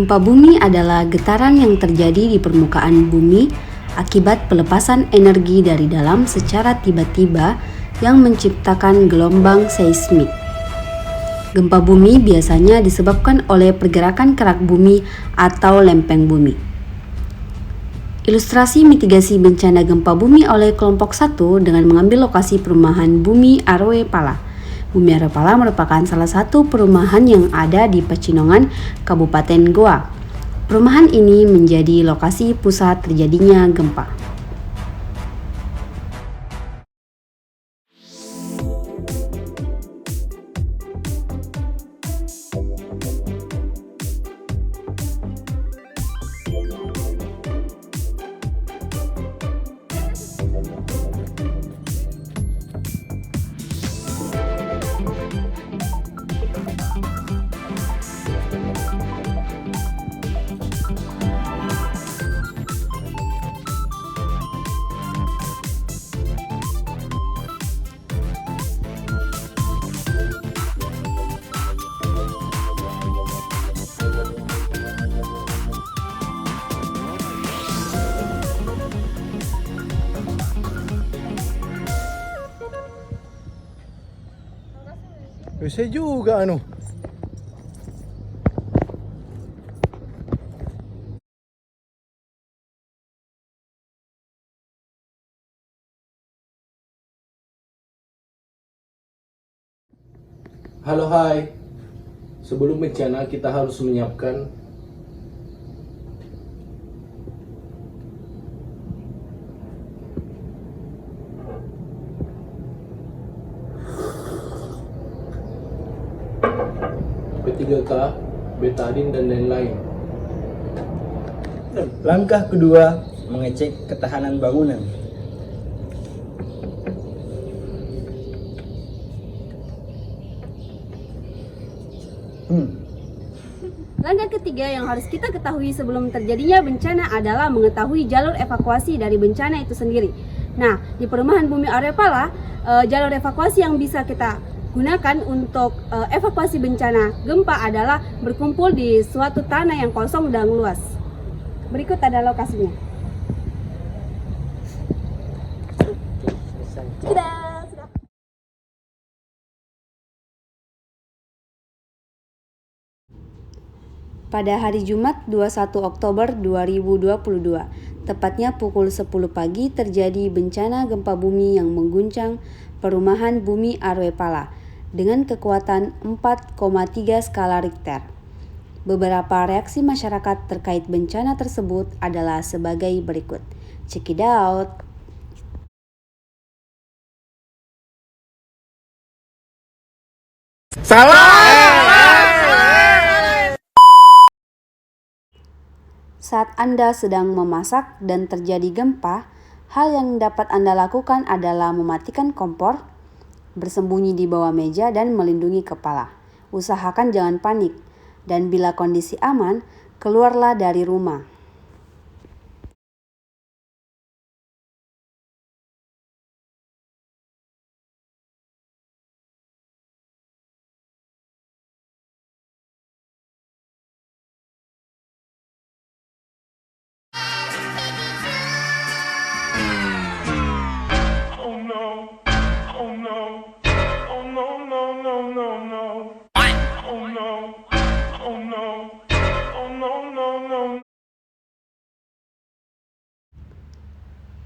Gempa bumi adalah getaran yang terjadi di permukaan bumi akibat pelepasan energi dari dalam secara tiba-tiba yang menciptakan gelombang seismik. Gempa bumi biasanya disebabkan oleh pergerakan kerak bumi atau lempeng bumi. Ilustrasi mitigasi bencana gempa bumi oleh kelompok 1 dengan mengambil lokasi perumahan Bumi Arwe Pala. Bumi Arwe Pala merupakan salah satu perumahan yang ada di Pecinongan, Kabupaten Goa. Perumahan ini menjadi lokasi pusat terjadinya gempa. Saya juga anu. Halo, hai. Sebelum bencana kita harus menyiapkan P3K, betadin dan lain-lain. Langkah kedua, mengecek ketahanan bangunan. Langkah ketiga yang harus kita ketahui sebelum terjadinya bencana adalah mengetahui jalur evakuasi dari bencana itu sendiri. Nah, di perumahan Bumi Arwe Pala, jalur evakuasi yang bisa kita gunakan untuk evakuasi bencana gempa adalah berkumpul di suatu tanah yang kosong dan luas. Berikut ada lokasinya. Pada hari Jumat 21 Oktober 2022, tepatnya pukul 10 pagi terjadi bencana gempa bumi yang mengguncang perumahan Bumi Arwe Pala dengan kekuatan 4,3 skala Richter. Beberapa reaksi masyarakat terkait bencana tersebut adalah sebagai berikut. Check it out. Saat Anda sedang memasak dan terjadi gempa, hal yang dapat Anda lakukan adalah mematikan kompor, bersembunyi di bawah meja dan melindungi kepala. Usahakan jangan panik, dan bila kondisi aman, keluarlah dari rumah.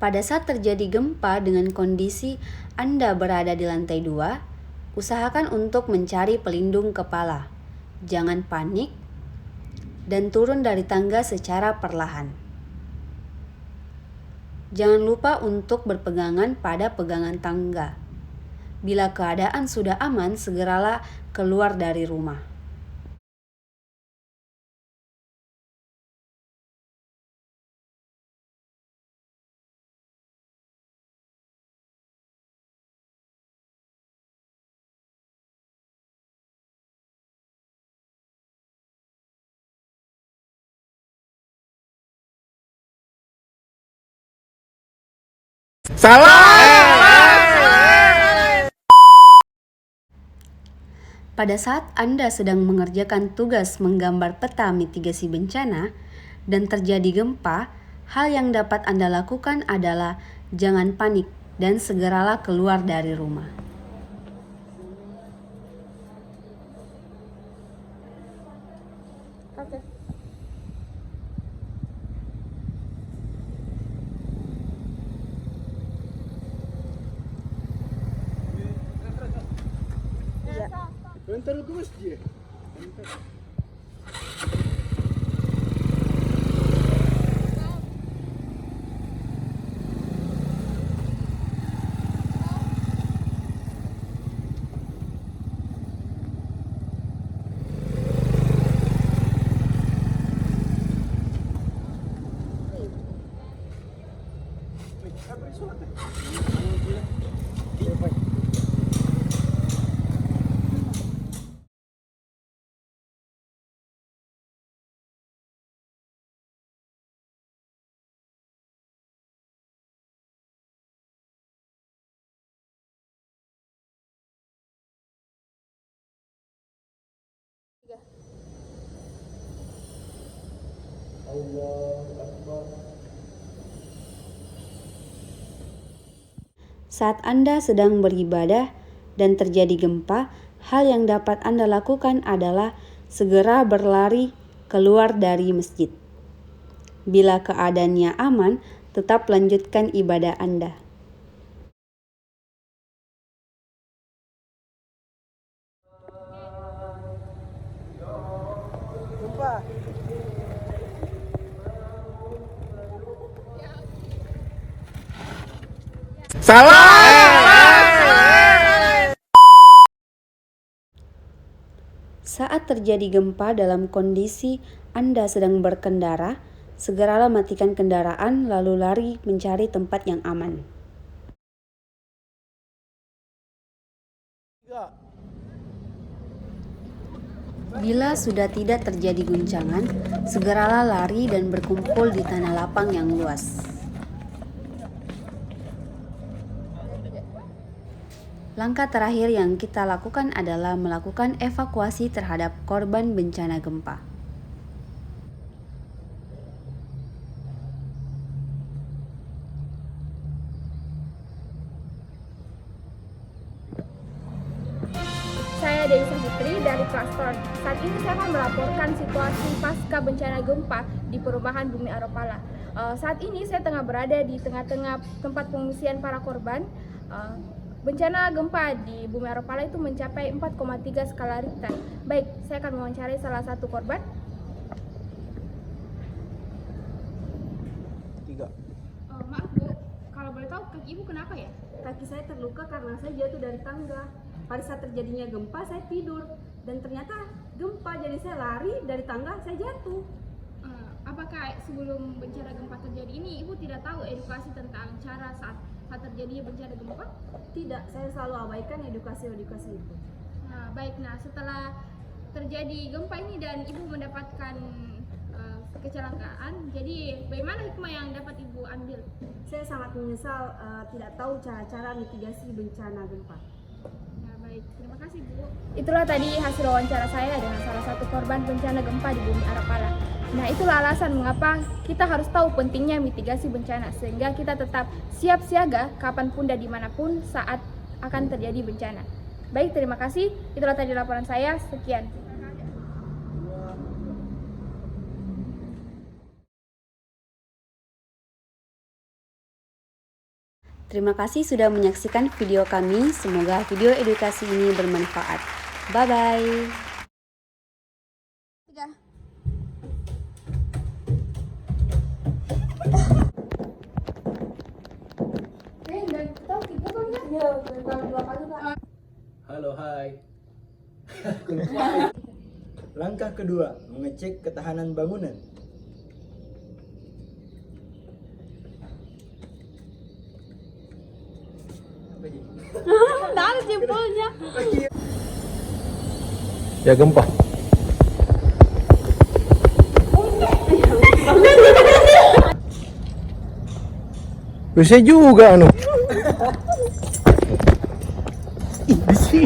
Pada saat terjadi gempa dengan kondisi Anda berada di lantai 2, usahakan untuk mencari pelindung kepala. Jangan panik dan turun dari tangga secara perlahan. Jangan lupa untuk berpegangan pada pegangan tangga. Bila keadaan sudah aman, segeralah keluar dari rumah. Pada saat Anda sedang mengerjakan tugas menggambar peta mitigasi bencana dan terjadi gempa, hal yang dapat Anda lakukan adalah jangan panik dan segeralah keluar dari rumah. Oke. Bentar ke masjid. Saat Anda sedang beribadah dan terjadi gempa, hal yang dapat Anda lakukan adalah segera berlari keluar dari masjid. Bila keadaannya aman, tetap lanjutkan ibadah Anda. Saat terjadi gempa dalam kondisi Anda sedang berkendara, segeralah matikan kendaraan lalu lari mencari tempat yang aman. Bila sudah tidak terjadi guncangan, segeralah lari dan berkumpul di tanah lapang yang luas. Langkah terakhir yang kita lakukan adalah melakukan evakuasi terhadap korban bencana gempa. Saya Deisa Fitri dari Klaston. Saat ini saya akan melaporkan situasi pasca bencana gempa di perumahan Bumi Aropala. Saat ini saya tengah berada di tengah-tengah tempat pengungsian para korban. Bencana gempa di Bumi Aropala itu mencapai 4,3 skala Richter. Baik, saya akan mewawancarai salah satu korban. Maaf Bu, kalau boleh tahu kaki Ibu kenapa ya? Kaki saya terluka karena saya jatuh dari tangga. Pada saat terjadinya gempa saya tidur dan ternyata gempa, jadi saya lari dari tangga, saya jatuh. Apakah sebelum bencana gempa terjadi ini Ibu tidak tahu edukasi tentang cara saat terjadinya bencana gempa? Tidak, saya selalu abaikan edukasi-edukasi itu. Baik, setelah terjadi gempa ini dan Ibu mendapatkan kecelakaan, jadi bagaimana hikmah yang dapat Ibu ambil? Saya sangat menyesal tidak tahu cara-cara mitigasi bencana gempa. Baik, terima kasih Bu. Itulah tadi hasil wawancara saya dengan salah satu korban bencana gempa di Bumi Aropala. Nah, itulah alasan mengapa kita harus tahu pentingnya mitigasi bencana, sehingga kita tetap siap siaga kapanpun dan dimanapun saat akan terjadi bencana. Baik, terima kasih. Itulah tadi laporan saya. Sekian. Terima kasih sudah menyaksikan video kami. Semoga video edukasi ini bermanfaat. Bye-bye. Halo, hai. Langkah kedua, mengecek ketahanan bangunan. Ada jempolnya. Ya gempa. Bisa juga anu. Di sini.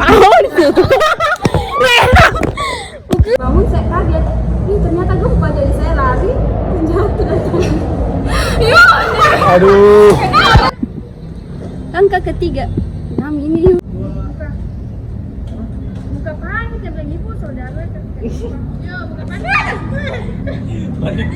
Aduh. Angka ketiga. 6 ini. Buka panik kata ibu saudara. Yo, buka panik. Panik.